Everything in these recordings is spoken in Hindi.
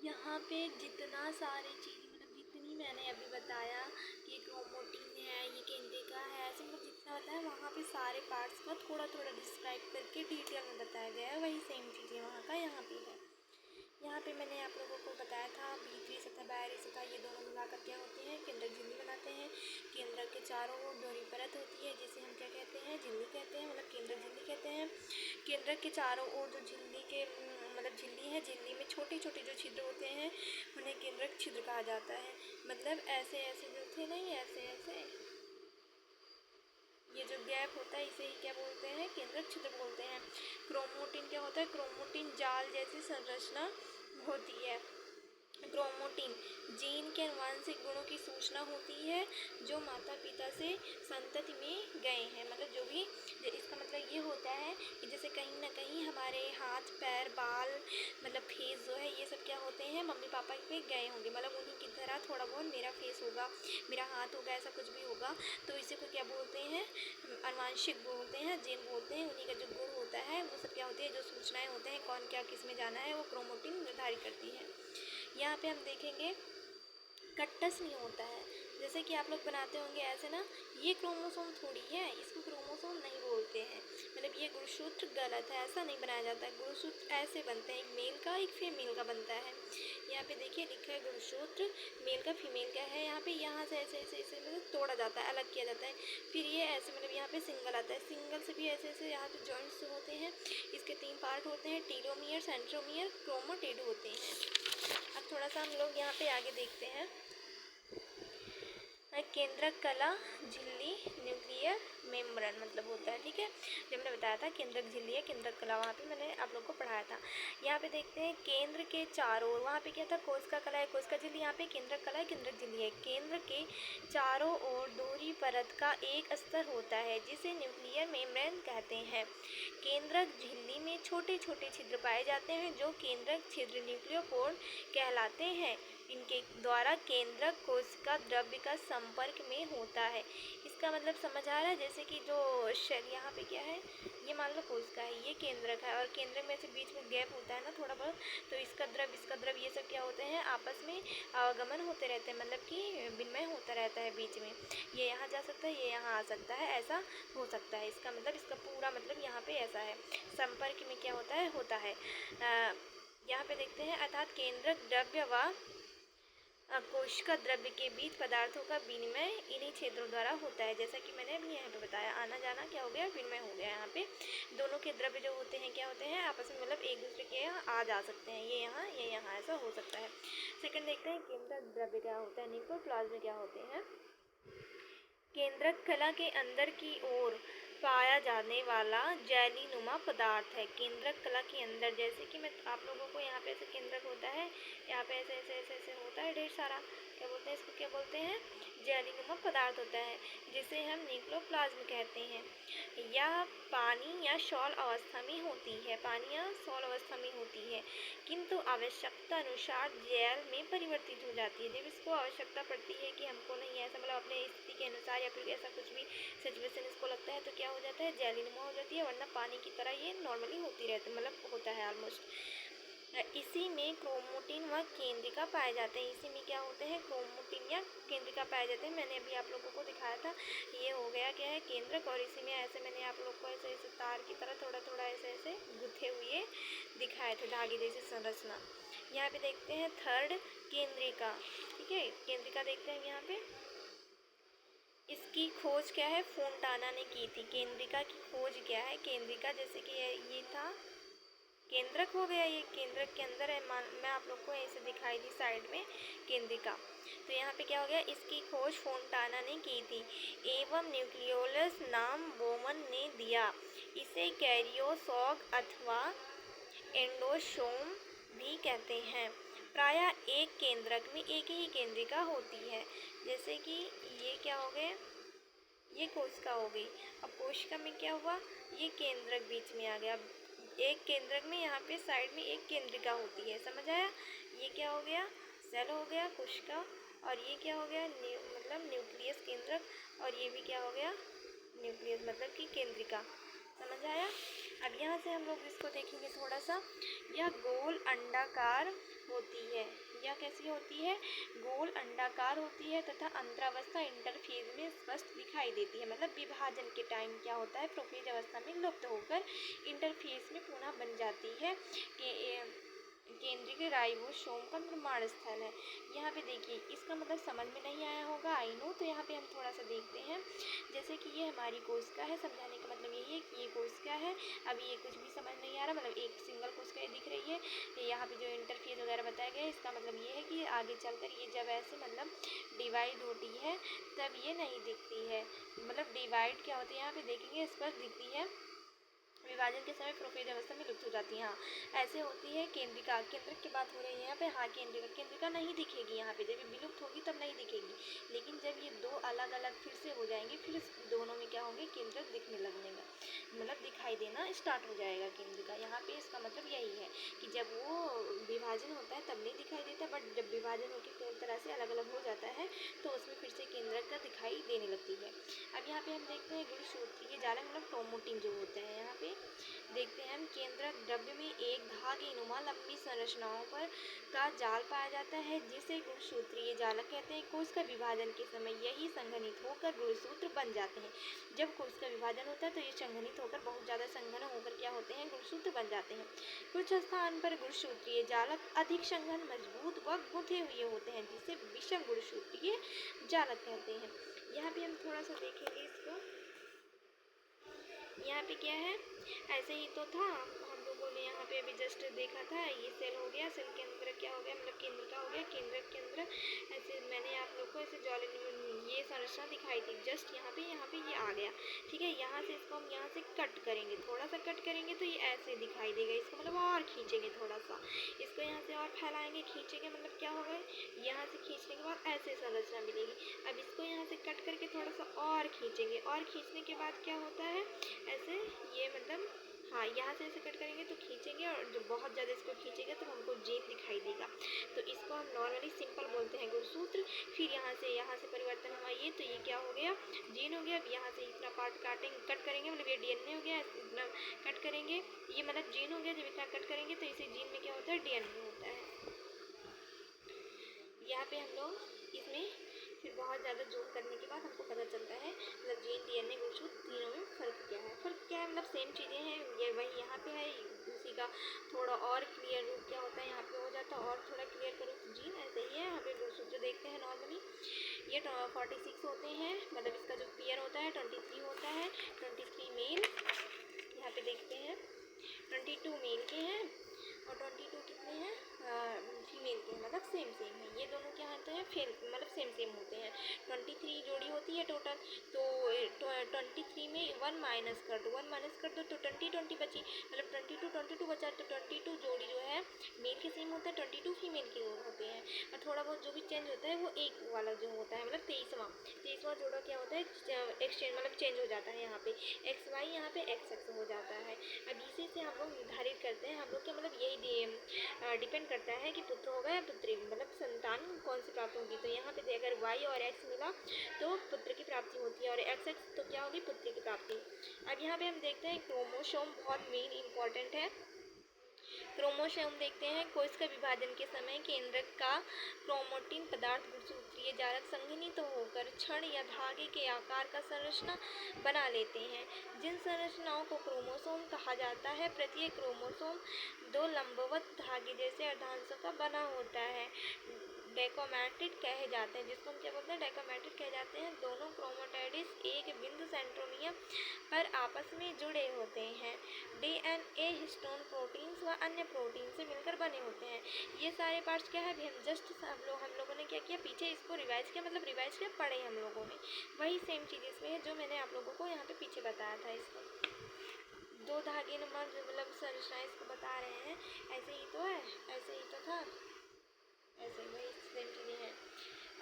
यहाँ पे जितना सारी चीज़ मतलब जितनी मैंने अभी बताया कि ये क्रोमोटिन है, ये केंद्रिका है, ऐसे मतलब जितना बताया वहाँ पे सारे पार्ट्स का थोड़ा थोड़ा डिस्क्राइब करके डिटेल में बताया गया है। वही सेम चीज़ें वहाँ का यहाँ पे है। यहाँ पे मैंने आप लोगों को बताया था भीतरी सतह बाहरी सतह ये दोनों मिलाकर क्या होते हैं, केंद्रक झिल्ली बनाते हैं। केंद्रक के चारों ओर दोहरी परत होती है जिसे हम क्या कहते हैं, झिल्ली कहते हैं, मतलब केंद्रक झिल्ली कहते हैं। केंद्रक के चारों ओर जो झिल्ली के मतलब झिल्ली है, झिल्ली में छोटे छोटे जो छिद्र होते हैं उन्हें केंद्रक छिद्र कहा जाता है। मतलब ऐसे ऐसे जो थे नहीं, ऐसे ऐसे ये जो गैप होता है इसे ही क्या बोलते हैं, केंद्रक छिद्र बोलते हैं। क्रोमोटिन क्या होता है, क्रोमोटिन जाल जैसी संरचना होती है। क्रोमोटिन जीन के आनुवंशिक गुणों की सूचना होती है जो माता पिता से संतति में गए हैं। मतलब जो भी इसका मतलब ये होता है कि जैसे कहीं ना कहीं हमारे हाथ पैर बाल मतलब फेस जो है ये सब क्या होते हैं, मम्मी पापा पे गए होंगे। मतलब उन्हीं की तरह थोड़ा बहुत मेरा फेस होगा, मेरा हाथ होगा, ऐसा कुछ भी होगा। तो इसी को क्या बोलते हैं, आनुवंशिक बोलते हैं, जीन बोलते हैं। उन्हीं का जो गुण होता है वो सब क्या होती है, जो सूचनाएं होते हैं कौन क्या किस में जाना है वो क्रोमोटिन निर्धारित करती है। यहाँ पे हम देखेंगे कट्टस नहीं होता है, जैसे कि आप लोग बनाते होंगे ऐसे ना, ये क्रोमोसोम थोड़ी है, इसको क्रोमोसोम नहीं बोलते हैं। मतलब ये गुणसूत्र गलत है, ऐसा नहीं बनाया जाता है। गुणसूत्र ऐसे बनते हैं, एक मेल का एक फीमेल का बनता है। यहाँ पे देखिए लिखा है गुणसूत्र मेल का फीमेल का है। यहाँ पे यहाँ से ऐसे ऐसे ऐसे मतलब तोड़ा जाता है, अलग किया जाता है। फिर ये ऐसे मतलब यहाँ पे सिंगल आता है, सिंगल से भी ऐसे ऐसे यहाँ पे जॉइंट्स होते हैं। इसके 3 पार्ट होते हैं, टीलोमियर, सेंट्रोमियर, क्रोमेटिड होते हैं। अब थोड़ा सा हम लोग यहाँ पे आगे देखते हैं। केंद्रक कला झिल्ली न्यूक्लियर मेम्ब्रेन मतलब होता है, ठीक है। जो मैंने बताया था केंद्रक झिल्ली है, केंद्रक कला वहाँ पे मैंने आप लोग को पढ़ाया था। यहाँ पे देखते हैं केंद्र के चारों ओर, वहाँ पे क्या था, कोशिका कला है, कोशिका झिल्ली। यहाँ पे केंद्रक कला है, केंद्रक झिल्ली है। केंद्र के चारों ओर दोहरी परत का एक स्तर होता है जिसे न्यूक्लियर मेम्ब्रेन कहते हैं। केंद्रक झिल्ली में छोटे छोटे छिद्र पाए जाते हैं जो केंद्रक छिद्र न्यूक्लियोपोर कहलाते हैं। इनके द्वारा केंद्रक कोशिका द्रव्य का संपर्क में होता है। इसका मतलब समझ आ रहा है, जैसे कि जो शेल यहाँ पे क्या है, ये मान लो कोशिका है, ये केंद्रक है, और केंद्रक में से बीच में गैप होता है ना थोड़ा बहुत, तो इसका द्रव ये सब क्या होते हैं, आपस में आवागमन होते रहते हैं, मतलब कि विनिमय होता रहता है बीच में। ये यहाँ जा सकता है, ये यहाँ आ सकता है, ऐसा हो सकता है। इसका मतलब इसका पूरा मतलब यहाँ पे ऐसा है, संपर्क में क्या होता है यहाँ पे देखते हैं। अर्थात केंद्रक द्रव्य व कोशिका द्रव्य के बीच पदार्थों का विनिमय इन्हीं क्षेत्रों द्वारा होता है। जैसा कि मैंने अभी यहाँ पे बताया, आना जाना क्या हो गया, विनिमय हो गया। यहाँ पे दोनों के द्रव्य जो होते हैं क्या होते हैं, आपस में मतलब एक दूसरे के यहाँ आ जा सकते हैं, ये यहाँ ऐसा हो सकता है। सेकंड देखते हैं केंद्रक द्रव्य क्या होता है, न्यूक्लियोप्लाज्म क्या होते हैं। केंद्रक कला के अंदर की ओर पाया जाने वाला जेलीनुमा पदार्थ है। केंद्रक कला के अंदर, जैसे कि मैं आप लोगों को यहाँ पे ऐसे केंद्रक होता है, यहाँ पे ऐसे ऐसे ऐसे ऐसे होता है ढेर सारा, क्या बोलते हैं इसको, क्या बोलते हैं, जेलीनुमा पदार्थ होता है जिसे हम न्यूक्लियोप्लाज्म कहते हैं। यह पानी या सॉल अवस्था में होती है, पानी या सॉल अवस्था में होती है, किंतु आवश्यकता अनुसार जेल में परिवर्तित हो जाती है। जब इसको आवश्यकता पड़ती है कि हमको नहीं ऐसा मतलब अपने स्थिति के अनुसार या फिर ऐसा कुछ भी सिचुएशन इसको लगता है तो क्या हो जाता है, जेलीनुमा हो जाती है, वरना पानी की तरह ये नॉर्मली होती रहती, मतलब होता है ऑलमोस्ट। इसी में क्रोमोटिन व केंद्रिका पाए जाते हैं। इसी में क्या होते हैं, क्रोमोटिन या केंद्रिका पाए जाते हैं। मैंने अभी आप लोगों को दिखाया था, ये हो गया क्या है, केंद्रक, और इसी में ऐसे मैंने आप लोग को ऐसे ऐसे तार की तरह थोड़ा थोड़ा ऐसे ऐसे गुथे हुए दिखाए थे, धागे जैसी संरचना। यहाँ पे देखते हैं थर्ड केंद्रिका, ठीक है, केंद्रिका देखते हैं यहाँ पे। इसकी खोज क्या है, फोंटाना ने की थी। केंद्रिका की खोज क्या है, केंद्रिका जैसे कि ये था केंद्रक हो गया, ये केंद्रक के अंदर है, मैं आप लोग को ऐसे दिखाई दी साइड में केंद्रिका। तो यहाँ पे क्या हो गया, इसकी खोज फोंटाना ने की थी एवं न्यूक्लियोलस नाम बोमन ने दिया। इसे कैरियोसॉग अथवा एंडोसोम भी कहते हैं। प्रायः एक केंद्रक में एक ही केंद्रिका होती है। जैसे कि ये क्या हो गया, ये कोशिका हो गई। अब कोशिका में क्या हुआ, ये केंद्रक बीच में आ गया। एक केंद्रक में यहाँ पे साइड में एक केंद्रिका होती है, समझ आया। ये क्या हो गया, सेल हो गया कोशिका, और ये क्या हो गया, मतलब न्यूक्लियस केंद्रक, और ये भी क्या हो गया, न्यूक्लियस मतलब कि केंद्रिका, समझ आया। अब यहाँ से हम लोग इसको देखेंगे थोड़ा सा। यह गोल अंडाकार होती है। यह कैसी होती है? गोल अंडाकार होती है तथा अंतरावस्था इंटरफेज में स्पष्ट दिखाई देती है। मतलब विभाजन के टाइम क्या होता है, प्रोफेज अवस्था में लुप्त होकर इंटरफेज में पुनः बन जाती है। केंद्रीय राइबोसोम का निर्माण स्थल है। यहाँ पे देखिए, इसका मतलब समझ में नहीं आया होगा, आई नो। तो यहाँ पे हम थोड़ा सा देखते हैं। जैसे कि ये हमारी कोशिका है, समझाने का मतलब यही है कि ये कोशिका है। अभी ये कुछ भी समझ नहीं आ रहा, मतलब एक सिंगल कोशिका दिख रही है। यहाँ पे जो इंटरफेज वगैरह बताया गया है, इसका मतलब ये है कि आगे चलकर ये जब ऐसे मतलब डिवाइड होती है तब ये नहीं दिखती है। मतलब डिवाइड क्या होती है, यहाँ पे देखेंगे स्पष्ट दिखती है। विभाजन के समय प्रोफेज अवस्था में लुप्त हो जाती है। हाँ, ऐसे होती है केंद्रिका। केंद्रक की बात हो रही है यहाँ पे। हाँ, केंद्रिका नहीं दिखेगी यहाँ पे। जब ये विलुप्त होगी तब नहीं दिखेगी, लेकिन जब ये दो अलग अलग फिर से हो जाएंगे, फिर दोनों में क्या होंगे, केंद्रक दिखने लगने का मतलब दिखाई देना स्टार्ट हो जाएगा केंद्रिका। यहाँ पे इसका मतलब यही है कि जब वो विभाजन होता है तब नहीं दिखाई देता, बट जब विभाजन होकर पूरी तरह से अलग अलग हो जाता है तो उसमें फिर से केंद्रक का दिखाई देने लगती है। अब यहाँ पे हम देखते हैं गुणसूत्रीय जालक मतलब क्रोमैटिन जो होते हैं। यहाँ पे देखते हैं हम, केंद्रक द्रव्य में एक धागेनुमा लंबी संरचनाओं पर का जाल पाया जाता है जिसे गुणसूत्रीय जालक कहते हैं। कोश का विभाजन के समय यही संघनित होकर गुणसूत्र बन जाते हैं। जब कोश का विभाजन होता है तो ये संघनित होकर बहुत ज़्यादा संघन होकर क्या होते हैं, गुणसूत्र बन जाते हैं। कुछ स्थान पर गुणसूत्रीय जालक अधिक संघन, मजबूत व गुंथे हुए होते हैं जिसे विषम गुणसूत्रीय जालक कहते हैं। यहाँ पे हम थोड़ा सा देखेंगे इसको। यहाँ पे क्या है, ऐसे ही तो था, हम लोगों ने यहाँ पे अभी जस्ट देखा था। ये सेल हो गया, सेल के अंदर क्या हो गया, मतलब केंद्रिका हो गया, केंद्रक के अंदर ऐसे मैंने आप लोग को ऐसे ये संरचना दिखाई थी। जस्ट यहाँ पे ये आ गया, ठीक है। यहाँ से इसको हम यहाँ से कट करेंगे, थोड़ा सा कट करेंगे तो ये ऐसे दिखाई देगा। इसको मतलब और खींचेंगे थोड़ा सा, इसको यहाँ से और फैलाएंगे, खींचेंगे, मतलब क्या होगा, यहाँ से खींचने के बाद ऐसे संरचना मिलेगी। अब इसको यहाँ से कट करके थोड़ा सा और खींचेंगे, और खींचने के बाद क्या होता है, ऐसे ये मतलब हाँ, यहाँ से ऐसे कट करेंगे तो खींचेंगे, और जब बहुत ज़्यादा इसको खींचेंगे तो हमको जीन दिखाई देगा। तो इसको हम नॉर्मली सिंपल बोलते हैं गुणसूत्र। फिर यहाँ से परिवर्तन हुआ ये, तो ये क्या हो गया, जीन हो गया। अब यहाँ से इतना पार्ट कट करेंगे, मतलब ये डीएनए हो गया, इतना कट करेंगे, ये मतलब जीन हो गया। जब इतना कट करेंगे तो इसे जीन में क्या होता है, डीएनए होता है। यहाँ पे हम लोग इसमें फिर बहुत ज़्यादा जूम करने के बाद हमको पता चलता है मतलब जीन, डीएनए, गुणसूत्र तीनों में फ़र्क क्या है। फ़र्क क्या है, मतलब सेम चीज़ें हैं, ये वही यहाँ पे है। उसी का थोड़ा और क्लियर रूप क्या होता है यहाँ पे हो जाता है, और थोड़ा क्लियर करूँ तो जीन ऐसे ही है। यहाँ पे गुणसूत्र देखते हैं नॉर्मली ये 46 होते हैं, मतलब इसका जो पेयर होता है 23 होता है, 23 मेल। यहाँ पे देखते हैं 22 मेल के हैं और 22 कितने हैं, फीमेल के हैं, मतलब सेम है। ये दोनों क्या होते हैं, मतलब सेम होते हैं। 23 जोड़ी होती है टोटल, तो 23 में 1 माइनस कर दो, 1 माइनस कर दो तो 20 बची, मतलब 22 बचा। तो 22 जोड़ी जो है मेल के सेम होता है, 22 फीमेल के होते हैं। और थोड़ा बहुत जो भी चेंज होता है वो एक वाला जो होता है, मतलब 23वां जोड़ा क्या होता है, एक्सचेंज मतलब चेंज हो जाता है। यहाँ पे XY, यहाँ पे XX हो जाता है। अब इसी से हम लोग निर्धारित करते हैं, हम लोग के मतलब यही डिपेंड करता है कि पुत्र होगा या पुत्री, मतलब संतान कौन सी प्राप्त होगी। तो यहाँ पे अगर Y और X मिला तो पुत्र की प्राप्ति होती है, और XX तो क्या होगी, पुत्री की प्राप्ति। अब यहाँ पे हम देखते हैं क्रोमोसोम बहुत मेन इंपॉर्टेंट है। क्रोमोसोम देखते हैं, कोश का विभाजन के समय केंद्रक का क्रोमैटिन पदार्थ गुणसूत्रीय जालक संघनित होकर छड़ या धागे के आकार का संरचना बना लेते हैं, जिन संरचनाओं को क्रोमोसोम कहा जाता है। प्रत्येक क्रोमोसोम 2 लंबवत धागे जैसे अर्धांशों का बना होता है, डेकोमेटिड कहे जाते हैं, जिसको हम क्या बोलते हैं, डेकोमेटिड कहे जाते हैं। दोनों क्रोमेटिड्स एक बिंदु सेंट्रोमियर पर आपस में जुड़े होते हैं। DNA हिस्टोन प्रोटीन्स व अन्य प्रोटीन से मिलकर बने होते हैं। ये सारे पार्ट्स क्या है, हम जस्ट हम लोगों ने क्या किया, पीछे इसको रिवाइज किया, मतलब रिवाइज किया, पढ़े हम लोगों ने, वही सेम चीज़ इसमें है जो मैंने आप लोगों को यहाँ पे पीछे बताया था। इसको 2 धागे नुमा मतलब संरचना इसको बता रहे हैं, ऐसे ही तो है, ऐसे ही तो था, ऐसे वही सेम चीज़ें हैं।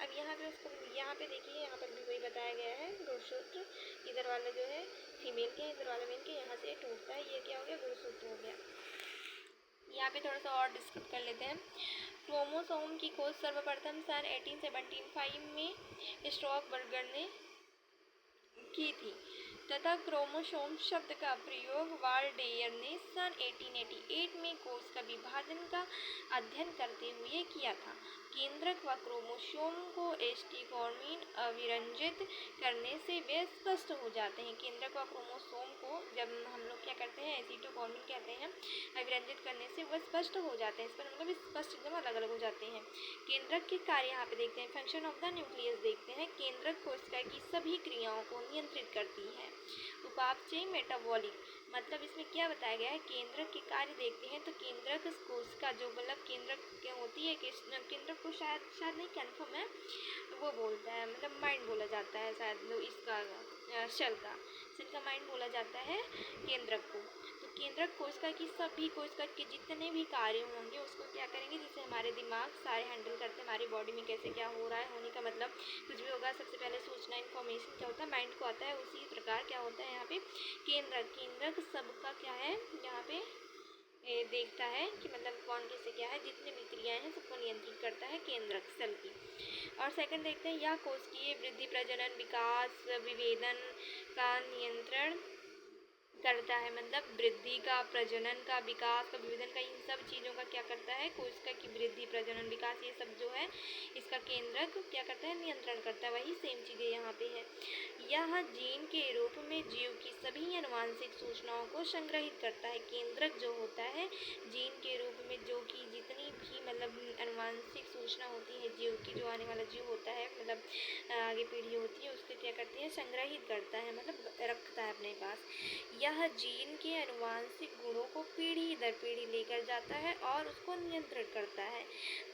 अब यहाँ पे उसको, यहाँ पे देखिए, यहाँ पर भी वही बताया गया है। गुणसूत्र इधर वाला जो है फीमेल के, इधर वाला मेल के, यहाँ से टूटता है, ये क्या हो गया, गुणसूत्र हो गया। यहाँ पे थोड़ा सा और डिस्कस कर लेते हैं। क्रोमोसोम की खोज सर्वप्रथम सन 1875 में स्टॉकबर्गर ने की थी। तथा क्रोमोसोम शब्द का प्रयोग वाल्डेयर ने सन 1888 में कोश का विभाजन का अध्ययन करते हुए किया था। केंद्रक व क्रोमोसोम को एसिटिकॉर्मिन अविरंजित करने से वे स्पष्ट हो जाते हैं। केंद्रक व क्रोमोसोम को जब हम लोग क्या करते हैं, एसिटिकॉर्मिन कहते हैं, अविरंजित करने से वह स्पष्ट हो जाते हैं। इसका मतलब स्पष्ट एकदम अलग अलग हो जाते हैं। केंद्रक के कार्य यहाँ पे देखते हैं। फंक्शन ऑफ द न्यूक्लियस देखते हैं। केंद्रक कोशिका की सभी क्रियाओं को नियंत्रित करती है। उपापचय मेटाबॉलिक मतलब इसमें क्या बताया गया है, केंद्रक के कार्य देखते हैं। तो केंद्रक कोशिका जो मतलब केंद्रक क्या होती है, केंद्रक को शायद नहीं कन्फर्म है, वो बोलता है मतलब माइंड बोला जाता है शायद इसका सेल का माइंड बोला जाता है केंद्रक को। तो केंद्रक कोशिका की सभी कोशिका के जितने भी कार्य होंगे उसको क्या करेंगे, जैसे हमारे दिमाग सारे हैंडल करते हैं हमारी बॉडी में कैसे क्या हो रहा है, होने का मतलब कुछ भी होगा सबसे पहले सूचना इन्फॉर्मेशन क्या होता है माइंड को आता है। उसी प्रकार क्या होता है यहाँ पे केंद्रक सबका क्या है यहाँ पे देखता है कि मतलब कौन कैसे क्या है, जितने भी क्रियाएं हैं सबको नियंत्रित करता है केंद्रक सेल की। और सेकंड देखते हैं, यह कोशिकीय वृद्धि, प्रजनन, विकास, विभेदन का नियंत्रण करता है। मतलब वृद्धि का, प्रजनन का, विकास का, विभेदन का, इन सब चीज़ों का क्या करता है, कोशिका की वृद्धि, प्रजनन, विकास, ये सब जो है इसका केंद्रक क्या करता है, नियंत्रण करता है। वही सेम चीज़ें यहाँ पे है। यह जीन के रूप में जीव की सभी आनुवांशिक सूचनाओं को संग्रहित करता है। केंद्रक जो होता है जीन के रूप में जो कि जितनी भी मतलब आनुवांशिक सूचना होती है जीव की, जो आने वाला जीव होता है मतलब आगे पीढ़ी होती है उसको क्या करती है, संग्रहित करता है मतलब रखता है अपने पास। यह जीन के आनुवांशिक गुणों को पीढ़ी दर पीढ़ी लेकर जाता है और उसको नियंत्रित करता है।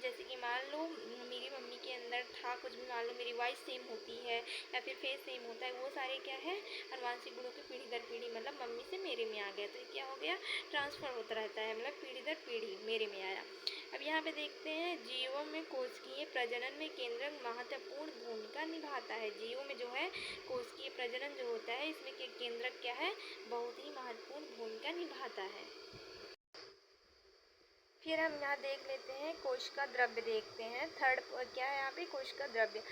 जैसे कि मान लो मेरी मम्मी के अंदर था कुछ भी, मान लो मेरी वॉइस सेम होती है या फिर फेस सेम होता है, वो सारे क्या है आनुवांशिक गुणों की पीढ़ी दर पीढ़ी मतलब मम्मी से मेरे में आ गया, तो ये क्या हो गया, ट्रांसफ़र होता रहता है मतलब पीढ़ी दर पीढ़ी मेरे में आया। अब यहाँ पे देखते हैं जीवों में कोशिकीय प्रजनन में केंद्रक महत्वपूर्ण भूमिका निभाता है। जीवों में जो है कोशिकीय प्रजनन जो होता है इसमें केंद्रक क्या है, बहुत ही महत्वपूर्ण भूमिका निभाता है। फिर हम यहाँ देख लेते हैं कोशिका द्रव्य देखते हैं। थर्ड क्या है यहाँ पे, कोशिका द्रव्य।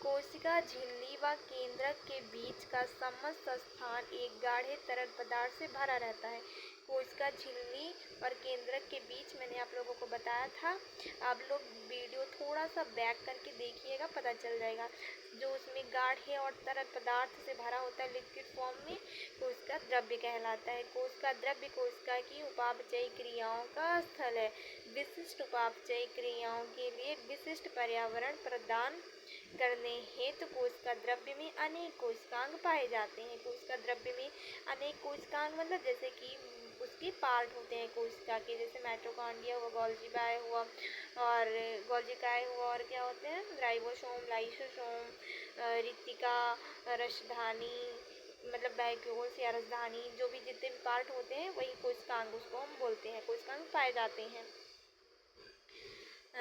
कोशिका झिल्ली व केंद्रक के बीच का समस्त स्थान एक गाढ़े तरल पदार्थ से भरा रहता है। कोशिका झिल्ली और केंद्रक के बीच मैंने आप लोगों को बताया था, आप लोग वीडियो थोड़ा सा बैक करके देखिएगा पता चल जाएगा। जो उसमें गाढ़े और तरल पदार्थ से भरा होता है लिक्विड फॉर्म में, कोशिका द्रव्य कहलाता है। कोशिका द्रव्य कोशिका की उपापचयी क्रियाओं का स्थल है। विशिष्ट उपापचयी क्रियाओं के लिए विशिष्ट पर्यावरण प्रदान करने हेतु कोशिका द्रव्य में अनेक कोशिकांग पाए जाते हैं। कोशिका द्रव्य में अनेक कोशिकांग मतलब जैसे कि उसके पार्ट होते हैं कोशिका के, जैसे माइटोकॉन्ड्रिया हुआ, गोल्गी हुआ और गोल्जिकाय हुआ, और क्या होते हैं राइबोसोम, लाइसोसोम, रिक्तिका, रसधानी मतलब वैक्यूल्स या रसधानी, जो भी जितने भी पार्ट होते हैं वही कोशिकांग उसको हम बोलते हैं, कोशिकांग पाए जाते हैं।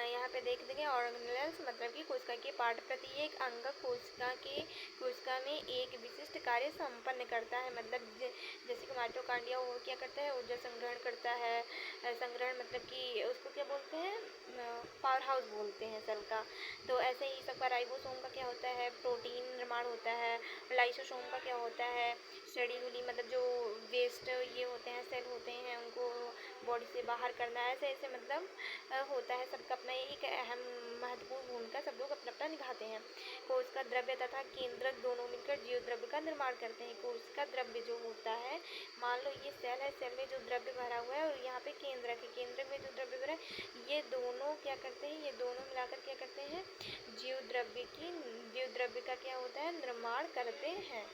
यहाँ पे देख देंगे ऑर्गेनेल्स मतलब कि कोशिका के पार्ट, प्रत्येक अंग कोशिका में एक विशिष्ट कार्य संपन्न करता है। मतलब जैसे कि माइटोकॉन्ड्रिया वो क्या करता है, ऊर्जा संग्रहण करता है। संग्रहण मतलब कि उसको क्या बोलते हैं, पावर हाउस बोलते हैं सेल का। तो ऐसे ही सबका राइबोसोम का क्या होता है, प्रोटीन निर्माण होता है। लाइसोसोम का क्या होता है, शेड्यूलिंग मतलब जो वेस्ट ये होते हैं सेल होते हैं उनको बॉडी से बाहर करना, ऐसे ऐसे मतलब होता है। सबका अपना एक अहम महत्वपूर्ण भूमिका सब लोग अपना अपना निभाते हैं। कोशिका द्रव्य तथा केंद्रक दोनों मिलकर जीव द्रव्य का निर्माण करते हैं। कोशिका द्रव्य जो होता है, मान लो ये सेल है, सेल में जो द्रव्य भरा हुआ है और यहाँ पे केंद्रक है, केंद्रक में जो द्रव्य भरा है, ये दोनों क्या करते हैं, ये दोनों मिलाकर क्या करते हैं, जीव द्रव्य का क्या होता है, निर्माण करते हैं।